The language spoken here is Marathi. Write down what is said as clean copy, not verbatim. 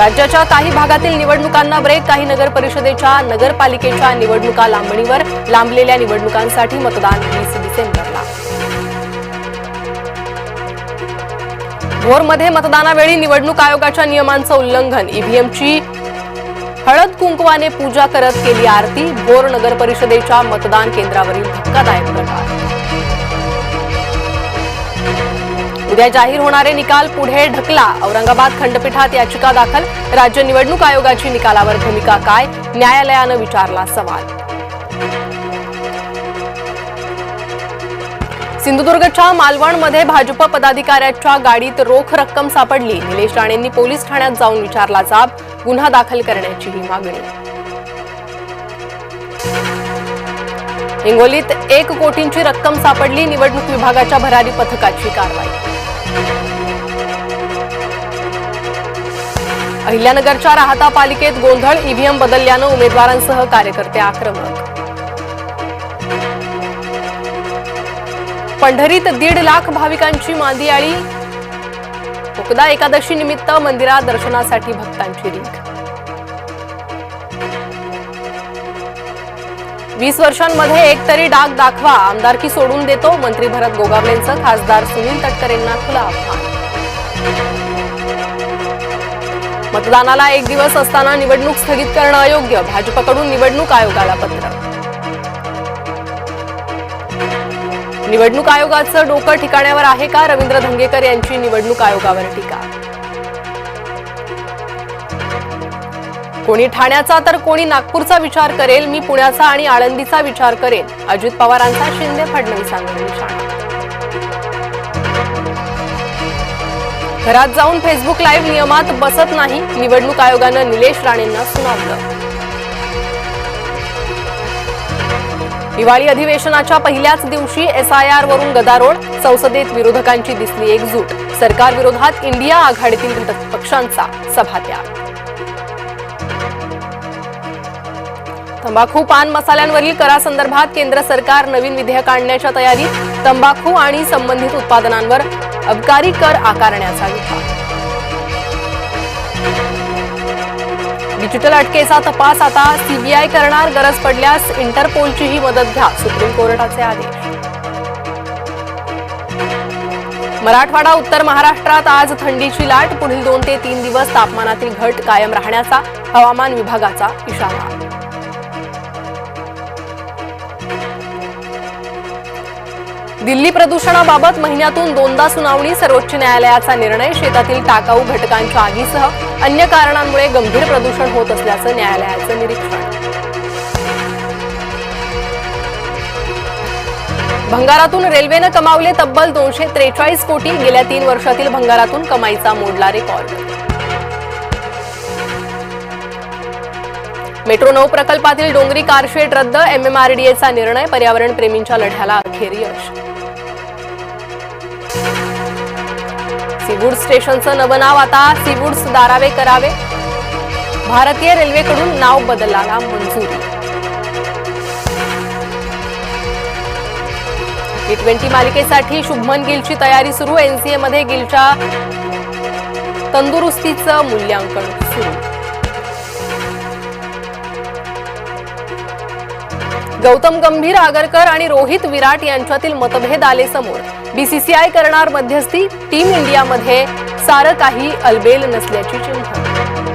राज्याच्या काही भागातील निवडणुकांना ब्रेक. काही नगर परिषदेच्या नगरपालिकेच्या निवडणुका लांबणीवर. लांबलेल्या निवडणुकांसाठी मतदान 20 डिसेंबरला. भोरमध्ये मतदानावेळी निवडणूक आयोगाच्या नियमांचं उल्लंघन. ईव्हीएमची हळद कुंकवाने पूजा करत केली आरती. भोर नगर परिषदेच्या मतदान केंद्रावरील धक्कादायक प्रकार. उद्या जाहीर होणारे निकाल पुढे ढकला. औरंगाबाद खंडपीठात याचिका दाखल. राज्य निवडणूक आयोगाची निकालावर भूमिका काय? न्यायालयानं विचारला सवाल. सिंधुदुर्गच्या मालवणमध्ये भाजप पदाधिकाऱ्याच्या गाडीत रोख रक्कम सापडली. निलेश राणेंनी पोलीस ठाण्यात जाऊन विचारला जाब. गुन्हा दाखल करण्याचीही मागणी. हिंगोलीत 1 कोटींची रक्कम सापडली. निवडणूक विभागाच्या भरारी पथकाची कारवाई. अहिल्यानगरच्या राहता पालिकेत गोंधळ. ईव्हीएम बदलल्यानं उमेदवारांसह कार्यकर्ते आक्रमक. पंढरीत 1.5 लाख भाविकांची मांदियाळी. मोकदा एकादशी निमित्त मंदिरात दर्शनासाठी भक्तांची रीघ. 20 वर्षांमध्ये एक तरी डाग दाखवा. आमदारकी सोडून देतो. मंत्री भरत गोगावलेंचं खासदार सुनील तटकरेंना खुलं आव्हान. मतदानाला 1 दिवस असताना निवडणूक स्थगित करणं अयोग्य. भाजपकडून निवडणूक आयोगाला पत्र. निवडणूक आयोगाचं डोकं ठिकाण्यावर आहे का? रवींद्र धंगेकर यांची निवडणूक आयोगावर टीका. कोणी ठाण्याचा तर कोणी नागपूरचा विचार करेल. मी पुण्याचा आणि आळंदीचा विचार करेन. अजित पवारांचा शिंदे फडणवीसांवर निशाणा. घरात जाऊन फेसबुक लाईव्ह नियमात बसत नाही. निवडणूक आयोगानं निलेश राणेंना सुनावलं. दिवाळी अधिवेशनाच्या पहिल्याच दिवशी SIR वरून गदारोळ. संसदेत विरोधकांची दिसली एकजूट. सरकार विरोधात इंडिया आघाडीतील घटक पक्षांचा सभात्याग. तंबाखू पान मसाल्यांवरील करासंदर्भात केंद्र सरकार नवीन विधेयक आणण्याच्या तयारीत. तंबाखू आणि संबंधित उत्पादनांवर अबकारी कर आकारण्याचा विचार. डिजिटल अटकेचा तपास आता CBI करणार. गरज पडल्यास इंटरपोलचीही मदत घ्या. सुप्रीम कोर्टाचे आदेश. मराठवाडा उत्तर महाराष्ट्रात आज थंडीची लाट. पुढील 2 ते 3 दिवस तापमानातील घट कायम राहण्याचा हवामान विभागाचा इशारा. दिल्ली प्रदूषणाबाबत महिन्यातून 2दा सुनावणी. सर्वोच्च न्यायालयाचा निर्णय. शेतातील टाकाऊ घटकांच्या आगीसह अन्य कारणांमुळे गंभीर प्रदूषण होत असल्याचं न्यायालयाचं निरीक्षण. भंगारातून रेल्वेनं कमावले तब्बल 243 कोटी. गेल्या 3 वर्षातील भंगारातून कमाईचा मोडला रेकॉर्ड. मेट्रो 9 प्रकल्पातील डोंगरी कारशेड रद्द. MMRDAचा निर्णय. पर्यावरण प्रेमींच्या लढ्याला अखेर यश. सीवूड स्टेशनचं नवं नाव आता सीवूड्स दारावे करावे. भारतीय रेल्वेकडून नाव बदलाला मंजुरी. T20 मालिकेसाठी शुभमन गिलची तयारी सुरू. NCA मध्ये गिलच्या तंदुरुस्तीचं मूल्यांकन सुरू. गौतम गंभीर, आगरकर आणि रोहित विराट यांच्यातील मतभेद आले समोर. BCCI करणार मध्यस्थी. टीम इंडियामध्ये सारं काही अलबेल नसल्याची चिन्ह.